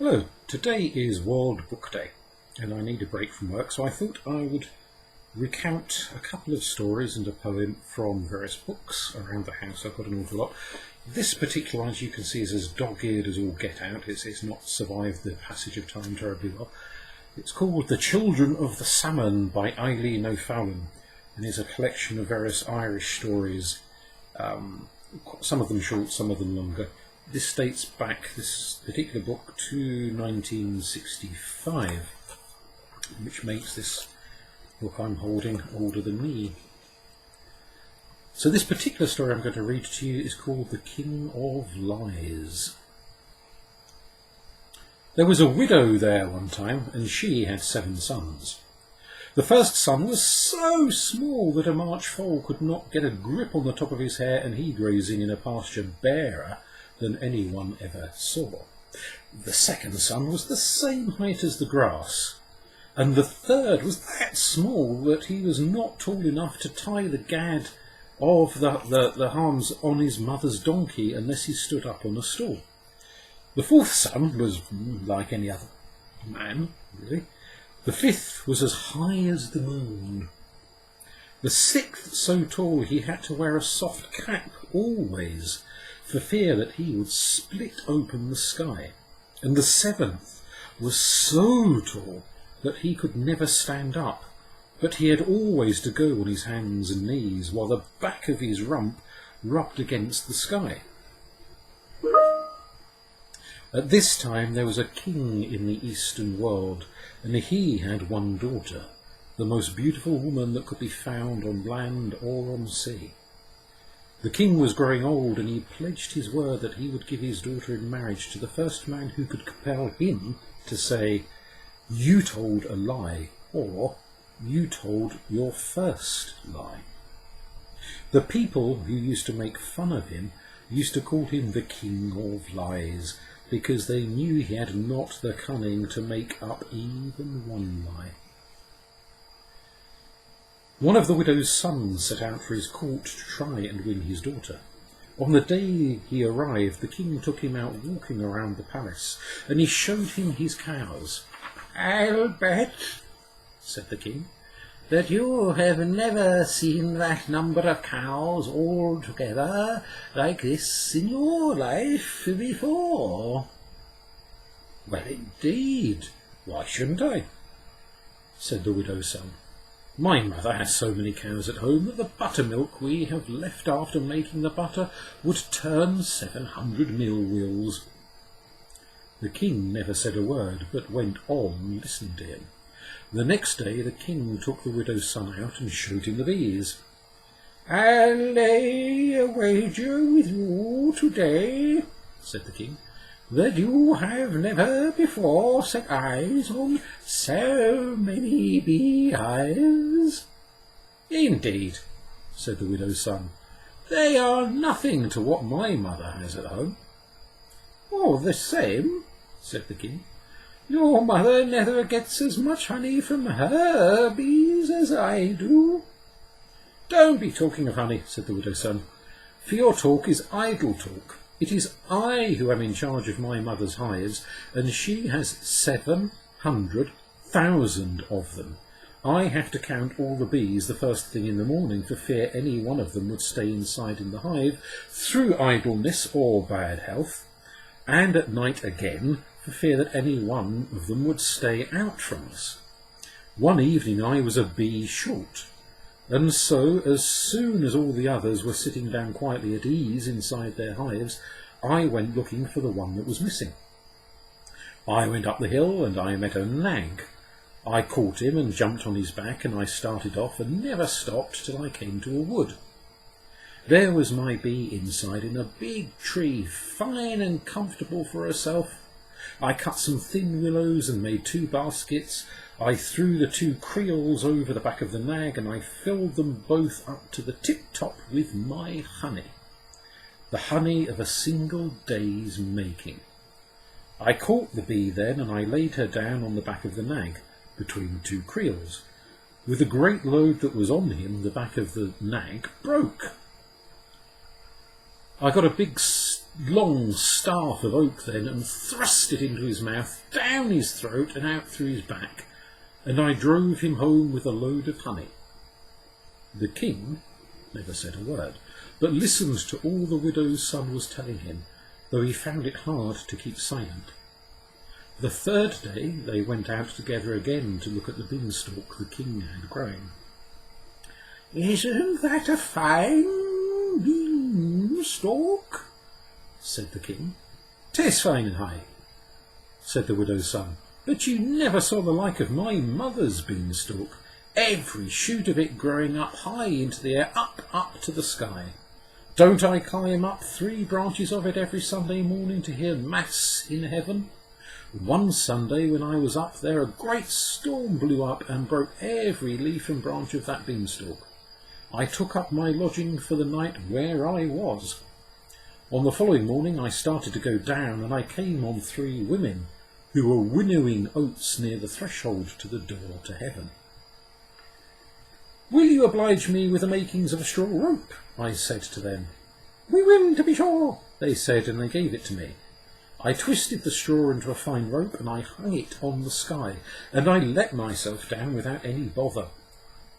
Hello, today is World Book Day and I need a break from work, so I thought I would recount a couple of stories and a poem from various books around the house. I've got an awful lot. This particular one, as you can see, is as dog-eared as all get out. It's not survived the passage of time terribly well. It's called The Children of the Salmon by Eileen O'Fallon and is a collection of various Irish stories, some of them short, some of them longer. This dates back, this particular book, to 1965, which makes this book I'm holding older than me. So this particular story I'm going to read to you is called The King of Lies. There was a widow there one time, and she had 7 sons. The first son was so small that a March foal could not get a grip on the top of his hair, and he grazing in a pasture barer than anyone ever saw. The second son was the same height as the grass, and the third was that small that he was not tall enough to tie the gad of the harms on his mother's donkey unless he stood up on a stool. The fourth son was like any other man, really. The fifth was as high as the moon. The sixth so tall he had to wear a soft cap always, for fear that he would split open the sky. And the seventh was so tall that he could never stand up, but he had always to go on his hands and knees while the back of his rump rubbed against the sky. At this time there was a king in the eastern world, and he had one daughter, the most beautiful woman that could be found on land or on sea. The king was growing old, and he pledged his word that he would give his daughter in marriage to the first man who could compel him to say, "You told a lie," or "You told your first lie." The people who used to make fun of him used to call him the King of Lies, because they knew he had not the cunning to make up even one lie. One of the widow's sons set out for his court to try and win his daughter. On the day he arrived, the king took him out walking around the palace, and he showed him his cows. "I'll bet," said the king, "that you have never seen that number of cows all together like this in your life before." "Well, indeed, why shouldn't I?" said the widow's son. "My mother has so many cows at home that the buttermilk we have left after making the butter would turn 700 mill wheels." The king never said a word, but went on listening to him. The next day the king took the widow's son out and showed him the bees. "I'll lay a wager with you today," said the king, "that you have never before set eyes on so many beehives." "Indeed," said the widow's son, "they are nothing to what my mother has at home." "All the same," said the king, "your mother never gets as much honey from her bees as I do." "Don't be talking of honey," said the widow's son, "for your talk is idle talk. It is I who am in charge of my mother's hives, and she has 700,000 of them. I have to count all the bees the first thing in the morning for fear any one of them would stay inside in the hive through idleness or bad health, and at night again for fear that any one of them would stay out from us. One evening I was a bee short, and so as soon as all the others were sitting down quietly at ease inside their hives, I went looking for the one that was missing. I went up the hill and I met a nag. I caught him and jumped on his back, and I started off and never stopped till I came to a wood. There was my bee inside in a big tree, fine and comfortable for herself. I cut some thin willows and made 2 baskets. I threw the 2 creels over the back of the nag, and I filled them both up to the tip-top with my honey, the honey of a single day's making. I caught the bee then, and I laid her down on the back of the nag, between 2 creels. With the great load that was on him, the back of the nag broke. I got a big long staff of oak then and thrust it into his mouth, down his throat and out through his back, and I drove him home with a load of honey. The king never said a word, but listened to all the widow's son was telling him, though he found it hard to keep silent. The third day they went out together again to look at the beanstalk the king had grown. "Isn't that a fine beanstalk?" said the king. "'Tis fine and high," said the widow's son, "but you never saw the like of my mother's beanstalk, every shoot of it growing up high into the air, up to the sky. Don't I climb up 3 branches of it every Sunday morning to hear Mass in heaven? One Sunday when I was up there, a great storm blew up and broke every leaf and branch of that beanstalk. I took up my lodging for the night where I was. On the following morning I started to go down, and I came on 3 women who were winnowing oats near the threshold to the door to heaven. "Will you oblige me with the makings of a straw rope?" I said to them. "We will, to be sure," they said, and they gave it to me. I twisted the straw into a fine rope, and I hung it on the sky, and I let myself down without any bother.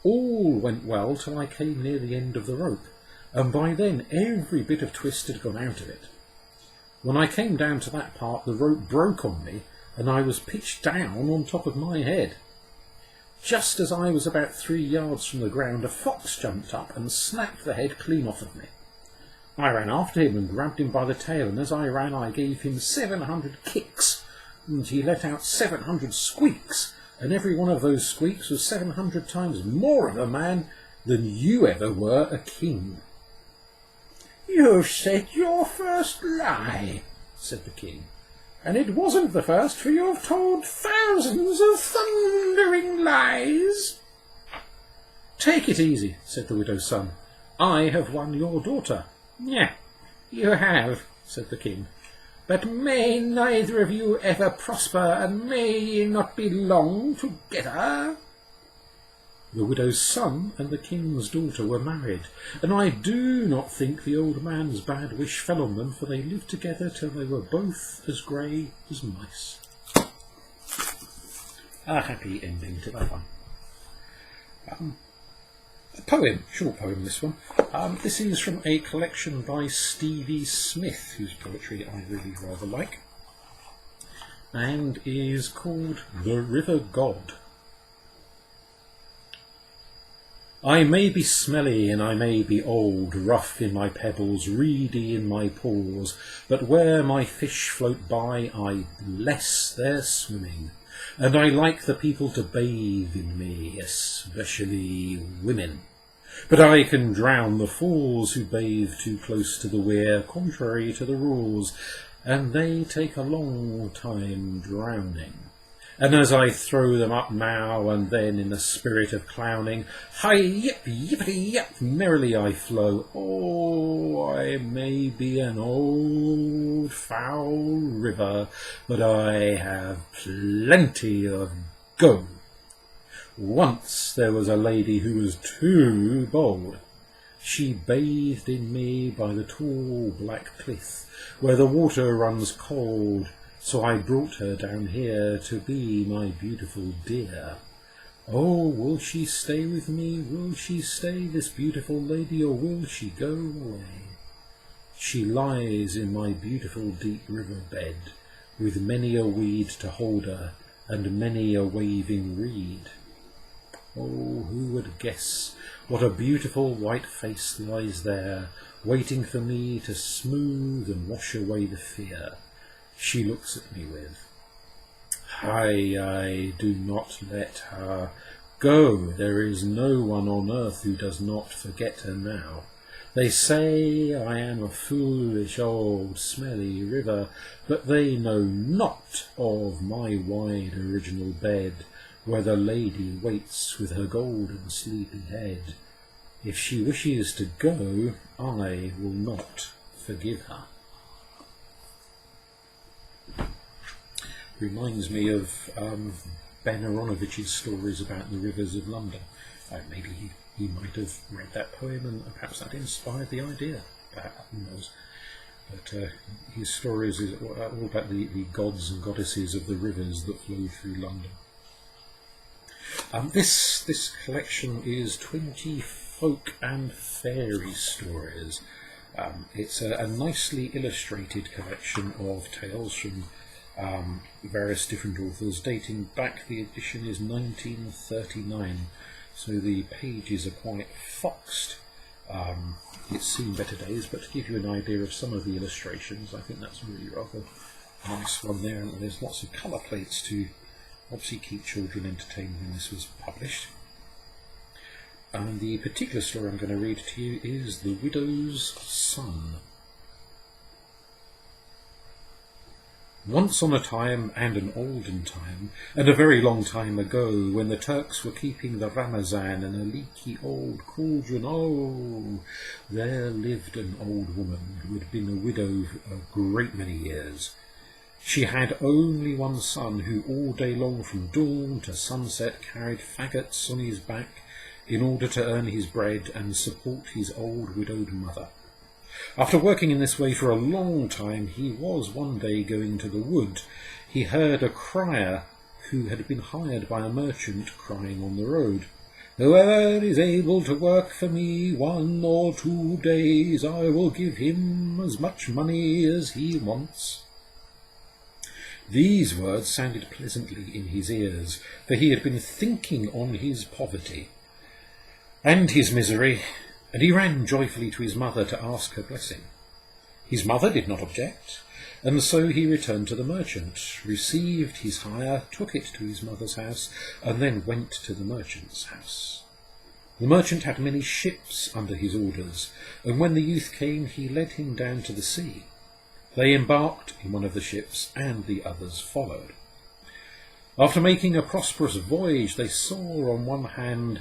All went well till I came near the end of the rope, and by then every bit of twist had gone out of it. When I came down to that part, the rope broke on me, and I was pitched down on top of my head. Just as I was about 3 yards from the ground, a fox jumped up and snapped the head clean off of me. I ran after him and grabbed him by the tail, and as I ran I gave him 700 kicks, and he let out 700 squeaks, and every one of those squeaks was 700 times more of a man than you ever were a king." "You've said your first lie," said the king, "and it wasn't the first, for you've told thousands of thundering lies." "Take it easy," said the widow's son. "I have won your daughter." "Yeah, you have," said the king, "but may neither of you ever prosper, and may ye not be long together." The widow's son and the king's daughter were married, and I do not think the old man's bad wish fell on them, for they lived together till they were both as grey as mice. A happy ending to that one. A poem, short poem this one. This is from a collection by Stevie Smith, whose poetry I really rather like, and is called The River God. I may be smelly and I may be old, rough in my pebbles, reedy in my paws, but where my fish float by I bless their swimming, and I like the people to bathe in me, especially women. But I can drown the fools who bathe too close to the weir, contrary to the rules, and they take a long time drowning. And as I throw them up now and then in a spirit of clowning, hi yip yippity yip, merrily I flow. Oh, I may be an old foul river, but I have plenty of go. Once there was a lady who was too bold. She bathed in me by the tall black cliff, where the water runs cold. So I brought her down here to be my beautiful dear. Oh, will she stay with me? Will she stay, this beautiful lady, or will she go away? She lies in my beautiful deep river bed, with many a weed to hold her, and many a waving reed. Oh, who would guess what a beautiful white face lies there, waiting for me to smooth and wash away the fear she looks at me with. I do not let her go. There is no one on earth who does not forget her now. They say I am a foolish old smelly river, but they know not of my wide original bed, where the lady waits with her golden sleepy head. If she wishes to go, I will not forgive her. Reminds me of Ben Aronovich's stories about the rivers of London. Maybe he might have read that poem and perhaps that inspired the idea. Who knows? But his stories is all about the gods and goddesses of the rivers that flow through London. This collection is 20 folk and fairy stories. It's a nicely illustrated collection of tales from various different authors, dating back, the edition is 1939, so the pages are quite foxed. It's seen better days, but to give you an idea of some of the illustrations, I think that's really rather nice one there, and there's lots of colour plates to obviously keep children entertained when this was published. And the particular story I'm going to read to you is The Widow's Son. Once on a time, and an olden time, and a very long time ago, when the Turks were keeping the Ramazan in a leaky old cauldron, oh, there lived an old woman who had been a widow for a great many years. She had only one son who all day long from dawn to sunset carried faggots on his back in order to earn his bread and support his old widowed mother. After working in this way for a long time, he was one day going to the wood. He heard a crier who had been hired by a merchant crying on the road, "Whoever is able to work for me 1 or 2 days, I will give him as much money as he wants." These words sounded pleasantly in his ears, for he had been thinking on his poverty and his misery, and he ran joyfully to his mother to ask her blessing. His mother did not object, and so he returned to the merchant, received his hire, took it to his mother's house, and then went to the merchant's house. The merchant had many ships under his orders, and when the youth came, he led him down to the sea. They embarked in one of the ships, and the others followed. After making a prosperous voyage, they saw on one hand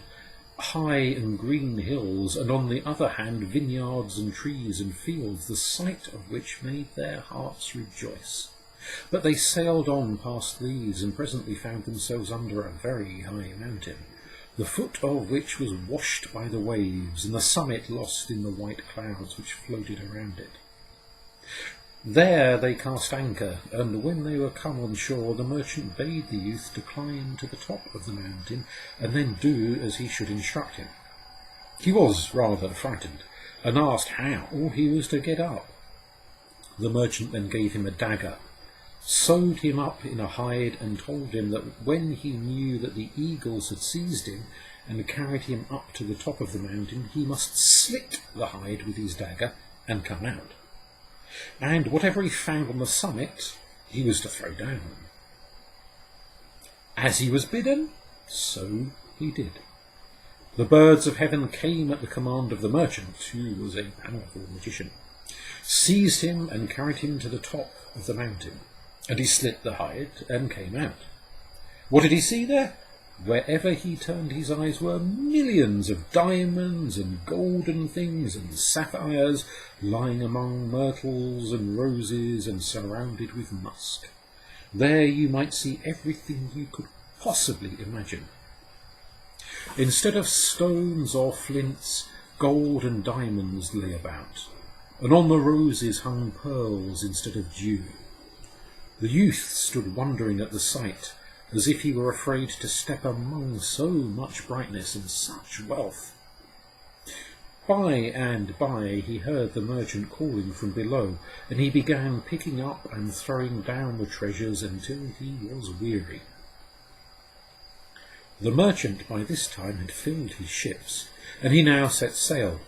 high and green hills, and on the other hand vineyards and trees and fields, the sight of which made their hearts rejoice. But they sailed on past these, and presently found themselves under a very high mountain, the foot of which was washed by the waves, and the summit lost in the white clouds which floated around it. There they cast anchor, and when they were come on shore, the merchant bade the youth to climb to the top of the mountain, and then do as he should instruct him. He was rather frightened, and asked how he was to get up. The merchant then gave him a dagger, sewed him up in a hide, and told him that when he knew that the eagles had seized him and carried him up to the top of the mountain, he must slit the hide with his dagger and come out. And whatever he found on the summit, he was to throw down. As he was bidden, so he did. The birds of heaven came at the command of the merchant, who was a powerful magician, seized him and carried him to the top of the mountain, and he slit the hide and came out. What did he see there? Wherever he turned his eyes were millions of diamonds and golden things and sapphires lying among myrtles and roses and surrounded with musk. There you might see everything you could possibly imagine. Instead of stones or flints, gold and diamonds lay about, and on the roses hung pearls instead of dew. The youth stood wondering at the sight, as if he were afraid to step among so much brightness and such wealth. By and by he heard the merchant calling from below, and he began picking up and throwing down the treasures until he was weary. The merchant by this time had filled his ships, and he now set sail.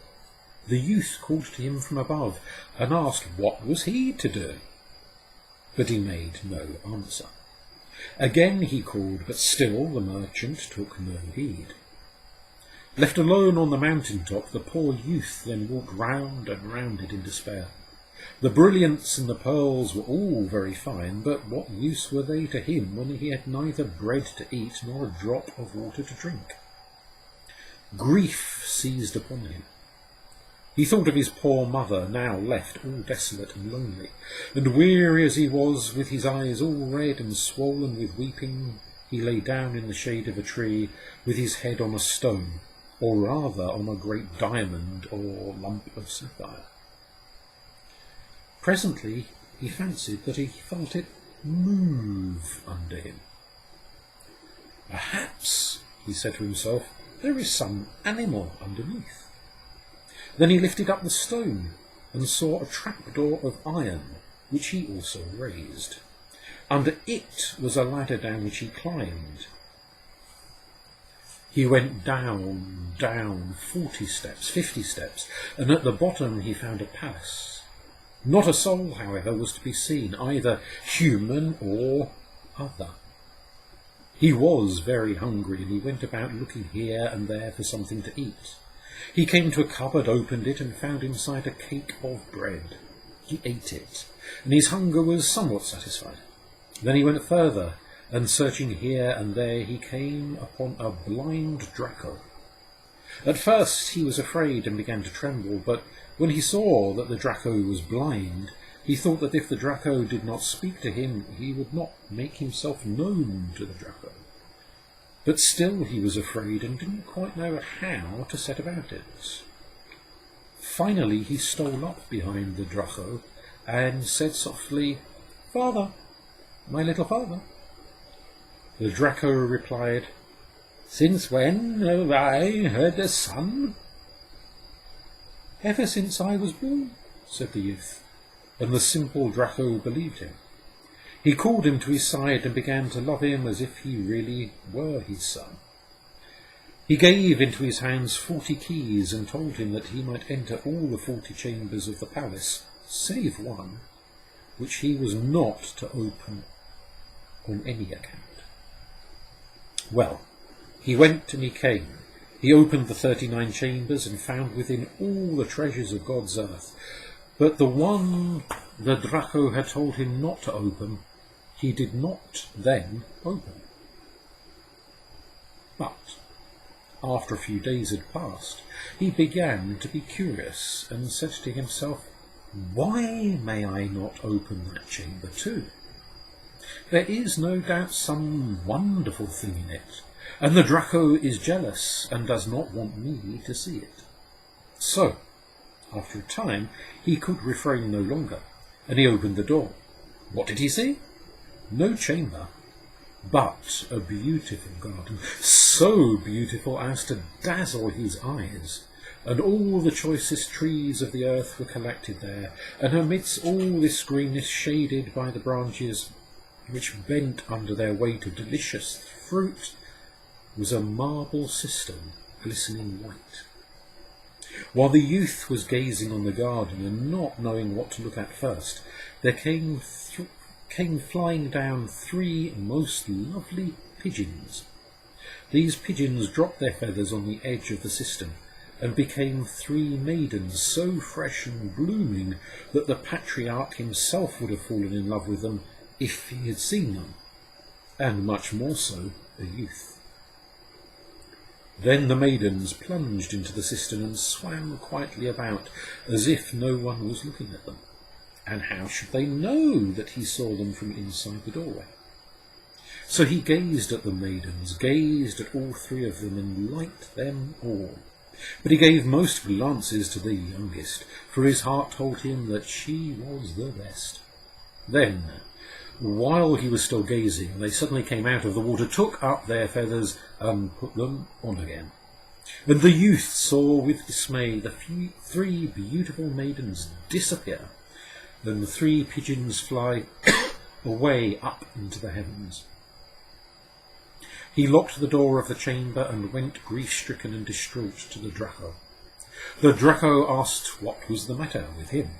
The youth called to him from above, and asked what was he to do, but he made no answer. Again he called, but still the merchant took no heed. Left alone on the mountain top, the poor youth then walked round and round it in despair. The brilliants and the pearls were all very fine, but what use were they to him when he had neither bread to eat nor a drop of water to drink? Grief seized upon him. He thought of his poor mother, now left all desolate and lonely, and weary as he was, with his eyes all red and swollen with weeping, he lay down in the shade of a tree, with his head on a stone, or rather on a great diamond or lump of sapphire. Presently he fancied that he felt it move under him. Perhaps, he said to himself, there is some animal underneath. Then he lifted up the stone and saw a trapdoor of iron, which he also raised. Under it was a ladder down which he climbed. He went down 40 steps, 50 steps, and at the bottom he found a palace. Not a soul, however, was to be seen, either human or other. He was very hungry, and he went about looking here and there for something to eat. He came to a cupboard, opened it, and found inside a cake of bread. He ate it, and his hunger was somewhat satisfied. Then he went further, and searching here and there, he came upon a blind Draco. At first he was afraid and began to tremble, but when he saw that the Draco was blind, he thought that if the Draco did not speak to him, he would not make himself known to the Draco. But still he was afraid and didn't quite know how to set about it. Finally he stole up behind the Draco and said softly, "Father, my little father." The Draco replied, "Since when have I had a son?" "Ever since I was born," said the youth, and the simple Draco believed him. He called him to his side and began to love him as if he really were his son. He gave into his hands 40 keys and told him that he might enter all the 40 chambers of the palace, save one, which he was not to open on any account. Well, he went and he came. He opened the 39 chambers and found within all the treasures of God's earth. But the one the Draco had told him not to open, he did not then open. But after a few days had passed, he began to be curious and said to himself, "Why may I not open that chamber too? There is no doubt some wonderful thing in it, and the Draco is jealous and does not want me to see it." So, after a time, he could refrain no longer, and he opened the door. What did he see? No chamber, but a beautiful garden, so beautiful as to dazzle his eyes, and all the choicest trees of the earth were collected there, and amidst all this greenness, shaded by the branches which bent under their weight of delicious fruit, was a marble cistern glistening white. While the youth was gazing on the garden and not knowing what to look at first, there came flying down 3 most lovely pigeons. These pigeons dropped their feathers on the edge of the cistern and became 3 maidens so fresh and blooming that the patriarch himself would have fallen in love with them if he had seen them, and much more so the youth. Then the maidens plunged into the cistern and swam quietly about as if no one was looking at them. And how should they know that he saw them from inside the doorway? So he gazed at the maidens, gazed at all 3 of them, and liked them all. But he gave most glances to the youngest, for his heart told him that she was the best. Then, while he was still gazing, they suddenly came out of the water, took up their feathers, and put them on again. And the youth saw with dismay the 3 beautiful maidens disappear, then the 3 pigeons fly away up into the heavens. He locked the door of the chamber and went grief-stricken and distraught to the Draco. The Draco asked what was the matter with him.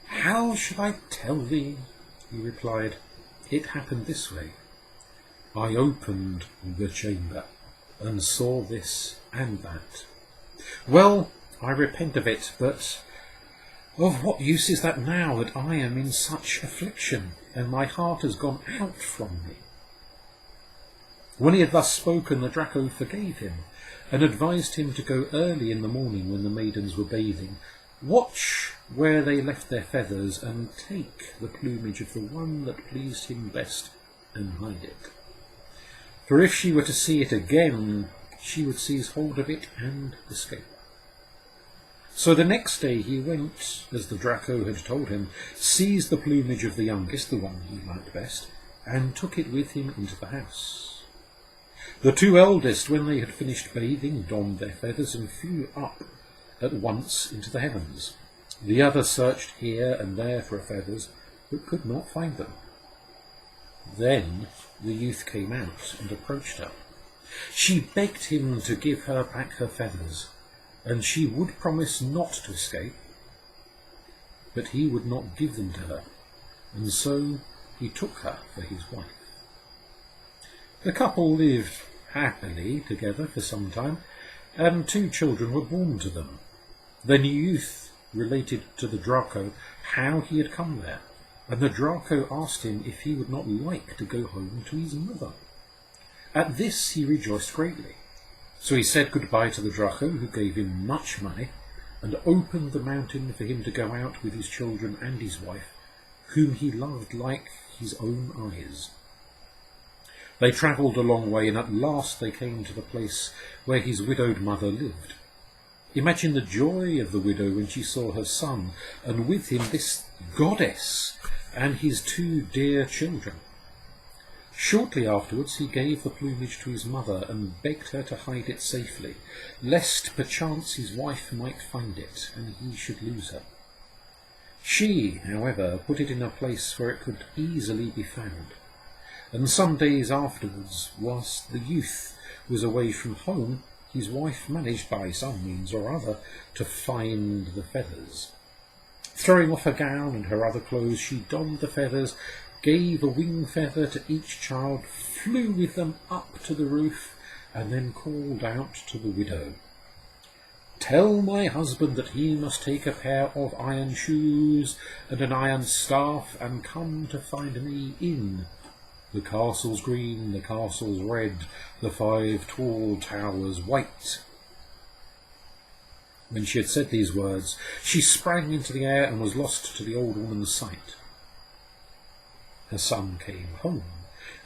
"How shall I tell thee?" he replied. "It happened this way. I opened the chamber and saw this and that. Well, I repent of it, but of what use is that now that I am in such affliction, and my heart has gone out from me?" When he had thus spoken, the Draco forgave him, and advised him to go early in the morning when the maidens were bathing, watch where they left their feathers, and take the plumage of the one that pleased him best, and hide it. For if she were to see it again, she would seize hold of it and escape. So the next day he went, as the Draco had told him, seized the plumage of the youngest, the one he liked best, and took it with him into the house. The two eldest, when they had finished bathing, donned their feathers and flew up at once into the heavens. The other searched here and there for feathers, but could not find them. Then the youth came out and approached her. She begged him to give her back her feathers, and she would promise not to escape, but he would not give them to her, and so he took her for his wife. The couple lived happily together for some time, and 2 children were born to them. Then the youth related to the Draco how he had come there, and the Draco asked him if he would not like to go home to his mother. At this he rejoiced greatly. So he said goodbye to the Draco, who gave him much money, and opened the mountain for him to go out with his children and his wife, whom he loved like his own eyes. They travelled a long way, and at last they came to the place where his widowed mother lived. Imagine the joy of the widow when she saw her son, and with him this goddess and his 2 dear children. Shortly afterwards he gave the plumage to his mother and begged her to hide it safely, lest perchance his wife might find it and he should lose her. She, however, put it in a place where it could easily be found, and some days afterwards, whilst the youth was away from home, his wife managed by some means or other to find the feathers. Throwing off her gown and her other clothes, she donned the feathers, gave a wing feather to each child, flew with them up to the roof, and then called out to the widow, "Tell my husband that he must take a pair of iron shoes and an iron staff, and come to find me in the castle's green, the castle's red, the 5 tall towers white." When she had said these words, she sprang into the air and was lost to the old woman's sight. Her son came home,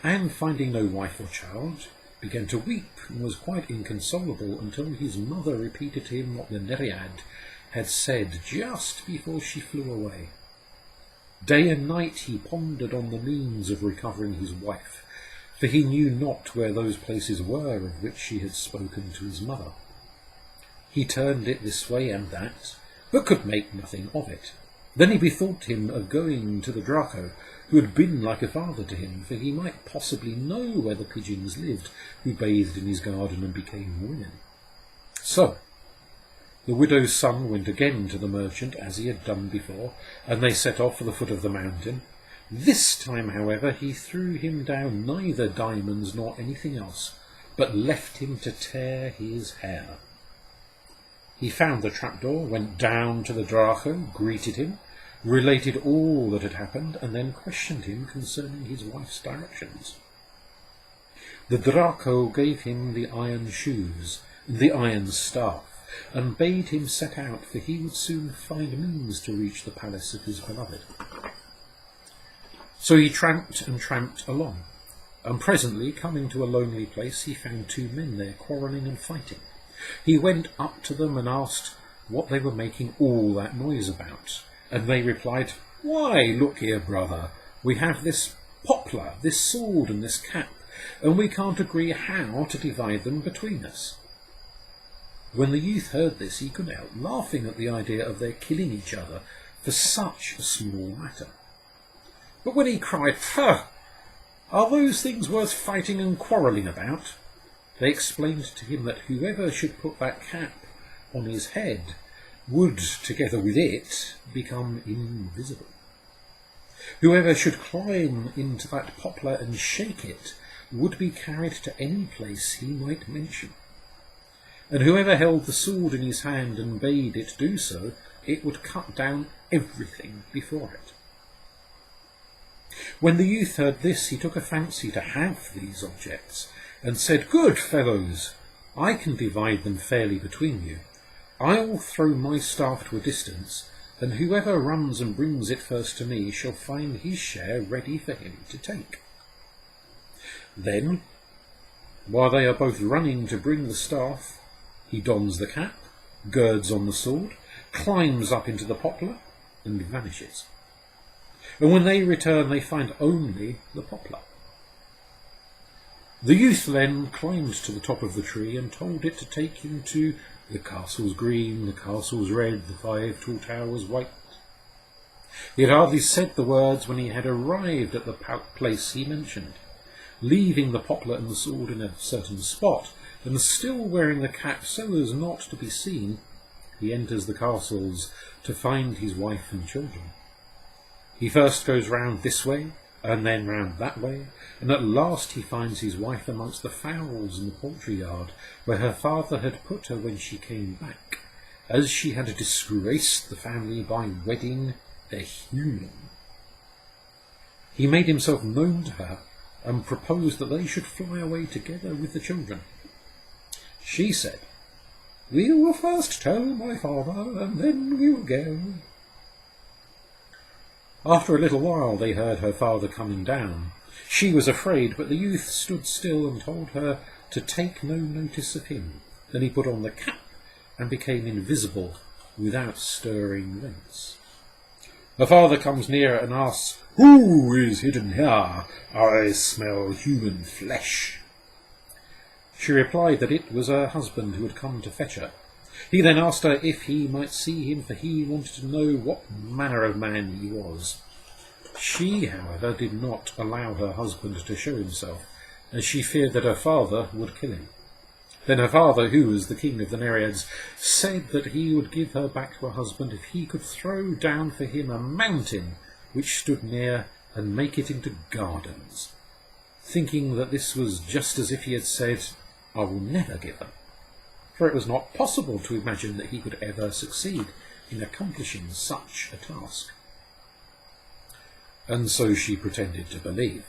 and finding no wife or child, began to weep, and was quite inconsolable until his mother repeated to him what the Nereid had said just before she flew away. Day and night he pondered on the means of recovering his wife, for he knew not where those places were of which she had spoken to his mother. He turned it this way and that, but could make nothing of it. Then he bethought him of going to the Draco, who had been like a father to him, for he might possibly know where the pigeons lived, who bathed in his garden and became women. So the widow's son went again to the merchant, as he had done before, and they set off for the foot of the mountain. This time, however, he threw him down neither diamonds nor anything else, but left him to tear his hair. He found the trapdoor, went down to the Draco, greeted him, related all that had happened, and then questioned him concerning his wife's directions. The Draco gave him the iron shoes and the iron staff, and bade him set out, for he would soon find means to reach the palace of his beloved. So he tramped and tramped along, and presently, coming to a lonely place, he found 2 men there quarrelling and fighting. He went up to them and asked what they were making all that noise about, and they replied, "Why, look here, brother, we have this poplar, this sword and this cap, and we can't agree how to divide them between us." When the youth heard this, he couldn't help laughing at the idea of their killing each other for such a small matter. But when he cried, "Ha! Are those things worth fighting and quarrelling about?" they explained to him that whoever should put that cap on his head would, together with it, become invisible. Whoever should climb into that poplar and shake it would be carried to any place he might mention. And whoever held the sword in his hand and bade it do so, it would cut down everything before it. When the youth heard this, he took a fancy to have these objects, and said, "Good fellows, I can divide them fairly between you. I'll throw my staff to a distance, and whoever runs and brings it first to me shall find his share ready for him to take." Then, while they are both running to bring the staff, he dons the cap, girds on the sword, climbs up into the poplar and vanishes. And when they return, they find only the poplar. The youth then climbed to the top of the tree and told it to take him to the castle's green, the castle's red, the 5 tall towers white. He had hardly said the words when he had arrived at the place he mentioned, leaving the poplar and the sword in a certain spot, and still wearing the cap so as not to be seen. He enters the castles to find his wife and children. He first goes round this way, and then round that way, and at last he finds his wife amongst the fowls in the poultry yard, where her father had put her when she came back, as she had disgraced the family by wedding a human. He made himself known to her, and proposed that they should fly away together with the children. She said, "We will first tell my father, and then we will go." After a little while they heard her father coming down. She was afraid, but the youth stood still and told her to take no notice of him. Then he put on the cap and became invisible without stirring thence. Her father comes near and asks, "Who is hidden here? I smell human flesh." She replied that it was her husband who had come to fetch her. He then asked her if he might see him, for he wanted to know what manner of man he was. She, however, did not allow her husband to show himself, as she feared that her father would kill him. Then her father, who was the king of the Nereids, said that he would give her back to her husband if he could throw down for him a mountain which stood near and make it into gardens, thinking that this was just as if he had said, "I will never give her," for it was not possible to imagine that he could ever succeed in accomplishing such a task. And so she pretended to believe.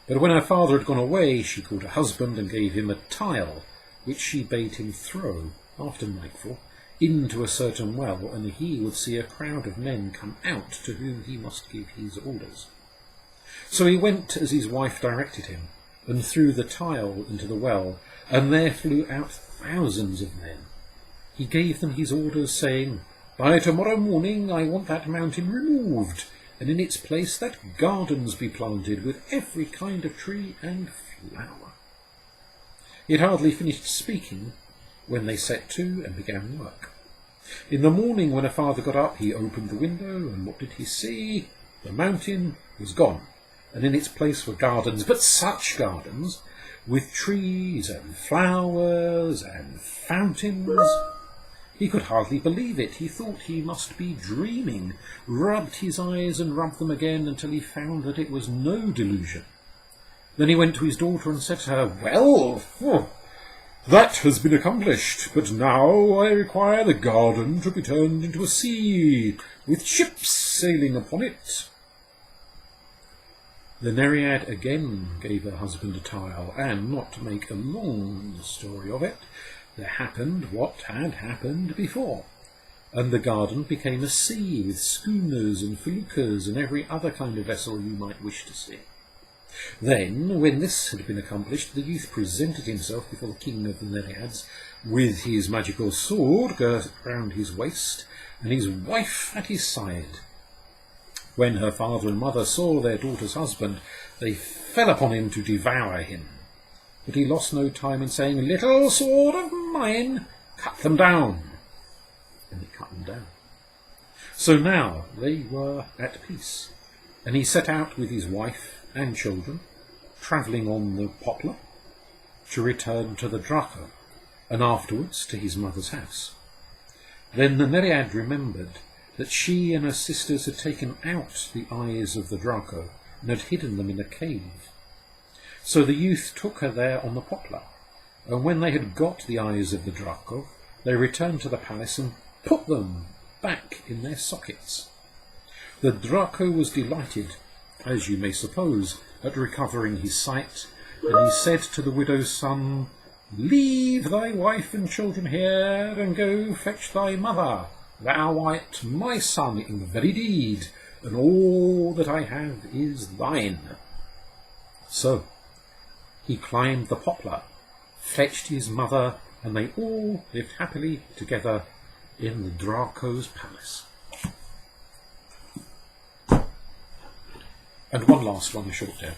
But when her father had gone away, she called her husband and gave him a tile, which she bade him throw, after nightfall, into a certain well, and he would see a crowd of men come out to whom he must give his orders. So he went as his wife directed him, and threw the tile into the well, and there flew out thousands of men. He gave them his orders, saying, "By tomorrow morning I want that mountain removed, and in its place that gardens be planted with every kind of tree and flower." He had hardly finished speaking when they set to and began work. In the morning, when her father got up, he opened the window, and what did he see? The mountain was gone, and in its place were gardens, but such gardens, with trees and flowers and fountains. He could hardly believe it. He thought he must be dreaming, rubbed his eyes and rubbed them again until he found that it was no delusion. Then he went to his daughter and said to her, "Well, that has been accomplished, but now I require the garden to be turned into a sea, with ships sailing upon it." The Nereid again gave her husband a tile, and, not to make a long story of it, there happened what had happened before, and the garden became a sea with schooners and feluccas and every other kind of vessel you might wish to see. Then, when this had been accomplished, the youth presented himself before the king of the Nereids with his magical sword girt round his waist, and his wife at his side. When her father and mother saw their daughter's husband, they fell upon him to devour him. But he lost no time in saying, "Little sword of mine, cut them down." And he cut them down. So now they were at peace, and he set out with his wife and children, travelling on the poplar, to return to the Draco, and afterwards to his mother's house. Then the Nereid remembered that she and her sisters had taken out the eyes of the Draco and had hidden them in a cave. So the youth took her there on the poplar, and when they had got the eyes of the Draco, they returned to the palace and put them back in their sockets. The Draco was delighted, as you may suppose, at recovering his sight, and he said to the widow's son, "Leave thy wife and children here, and go fetch thy mother. Thou art my son in very deed, and all that I have is thine." So he climbed the poplar, fetched his mother, and they all lived happily together in the Draco's palace. And one last one, a short tale.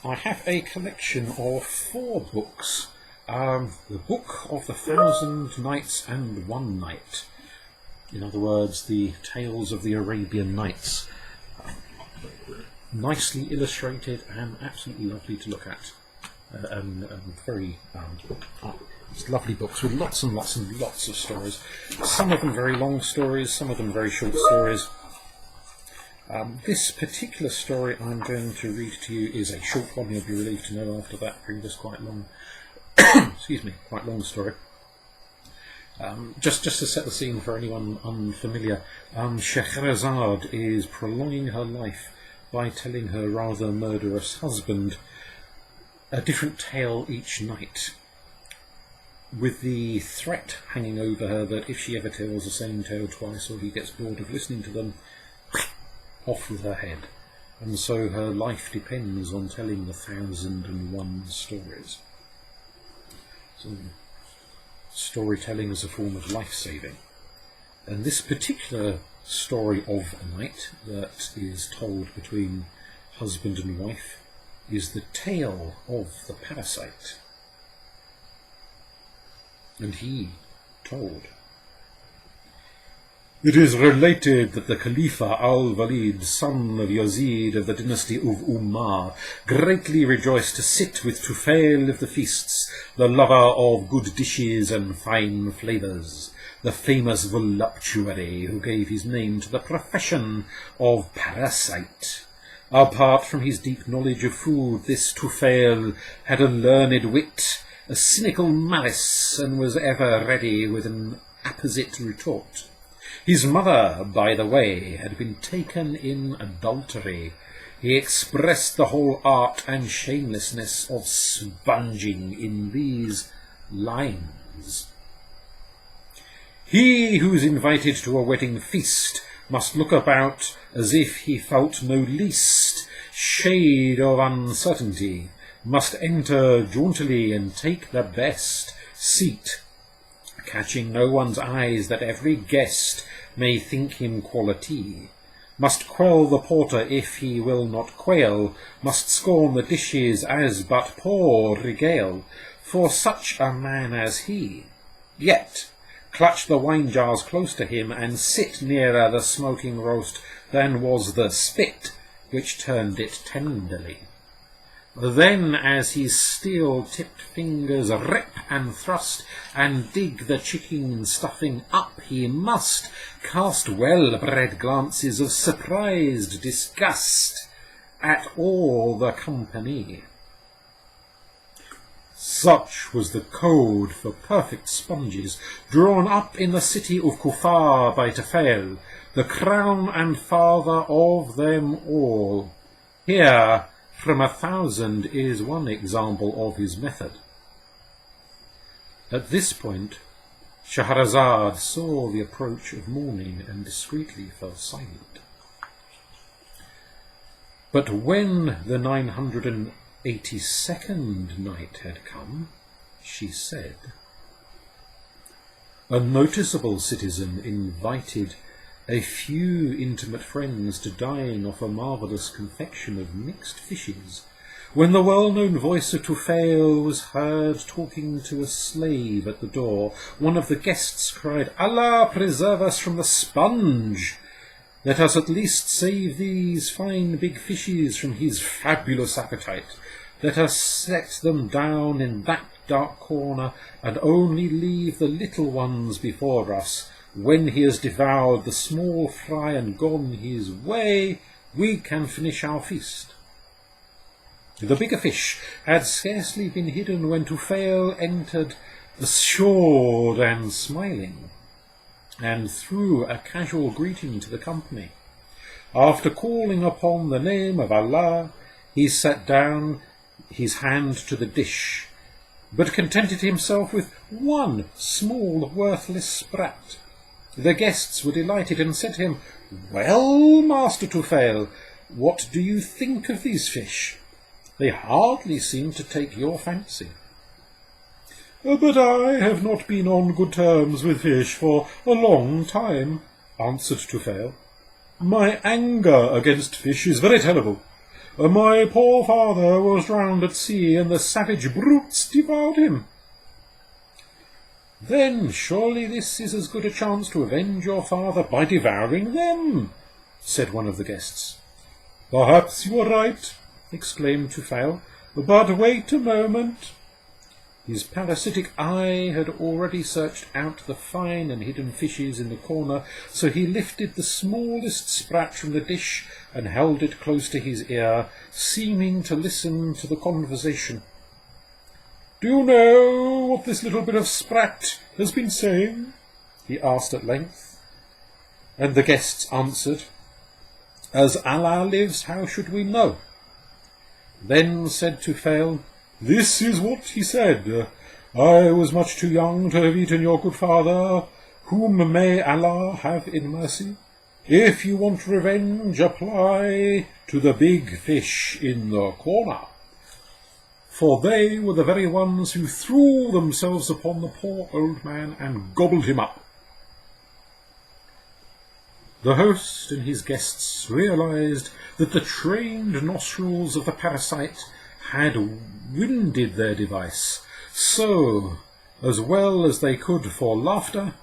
I have a collection of 4 books. The Book of the 1,000 Nights and One Night. In other words, the Tales of the Arabian Nights. Nicely illustrated and absolutely lovely to look at. And very lovely books with lots and lots and lots of stories. Some of them very long stories, some of them very short stories. This particular story I'm going to read to you is a short one. You'll be relieved to know after that previous quite long, quite long story. Just to set the scene for anyone unfamiliar, Scheherazade is prolonging her life by telling her rather murderous husband a different tale each night, with the threat hanging over her that if she ever tells the same tale twice or he gets bored of listening to them, off with her head. And so her life depends on telling the 1,001 stories. So, storytelling as a form of life-saving. And this particular story of a night that is told between husband and wife is the tale of the parasite. And he told. It is related that the Khalifa al-Walid, son of Yazid of the dynasty of Ummah, greatly rejoiced to sit with Tufail of the feasts, the lover of good dishes and fine flavours, the famous voluptuary who gave his name to the profession of parasite. Apart from his deep knowledge of food, this Tufail had a learned wit, a cynical malice, and was ever ready with an apposite retort. His mother, by the way, had been taken in adultery. He expressed the whole art and shamelessness of sponging in these lines. He who's invited to a wedding feast must look about as if he felt no least shade of uncertainty, must enter jauntily and take the best seat, catching no one's eyes that every guest may think him quality, must quell the porter if he will not quail, must scorn the dishes as but poor regale, for such a man as he, yet clutch the wine jars close to him and sit nearer the smoking roast than was the spit which turned it tenderly. Then, as his steel-tipped fingers rip and thrust and dig the chicken stuffing up, he must cast well-bred glances of surprised disgust at all the company. Such was the code for perfect sponges, drawn up in the city of Kufar by Tufail, the crown and father of them all. Here, from 1,000 is one example of his method. At this point, Scheherazade saw the approach of morning and discreetly fell silent. But when the 982nd night had come, she said, "A noticeable citizen invited a few intimate friends to dine off a marvellous confection of mixed fishes, when the well-known voice of Tufail was heard talking to a slave at the door. One of the guests cried, 'Allah preserve us from the sponge! Let us at least save these fine big fishes from his fabulous appetite. Let us set them down in that dark corner, and only leave the little ones before us. When he has devoured the small fry and gone his way, we can finish our feast.' The bigger fish had scarcely been hidden when Tufail entered, assured and smiling, and threw a casual greeting to the company. After calling upon the name of Allah, he sat down, his hand to the dish, but contented himself with one small worthless sprat. The guests were delighted and said to him, 'Well, Master Tufail, what do you think of these fish? They hardly seem to take your fancy.' But I have not been on good terms with fish for a long time, answered Tufail. My anger against fish is very terrible. My poor father was drowned at sea, and the savage brutes devoured him. Then surely this is as good a chance to avenge your father by devouring them, said one of the guests. Perhaps you are right, exclaimed Tufail, but wait a moment. His parasitic eye had already searched out the fine and hidden fishes in the corner, so he lifted the smallest sprat from the dish and held it close to his ear, seeming to listen to the conversation. Do you know what this little bit of sprat has been saying? He asked at length. And the guests answered, As Allah lives, how should we know? Then said Tufail, This is what he said. I was much too young to have eaten your good father, whom may Allah have in mercy. If you want revenge, apply to the big fish in the corner. For they were the very ones who threw themselves upon the poor old man and gobbled him up. The host and his guests realized that the trained nostrils of the parasite had winded their device, so, as well as they could for laughter,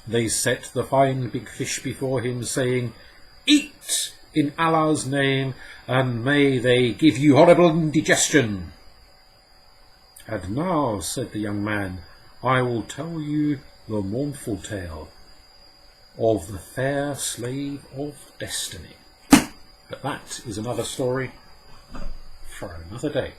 they set the fine big fish before him, saying, Eat in Allah's name, and may they give you horrible indigestion. And now, said the young man, I will tell you the mournful tale of the fair slave of destiny. But that is another story for another day.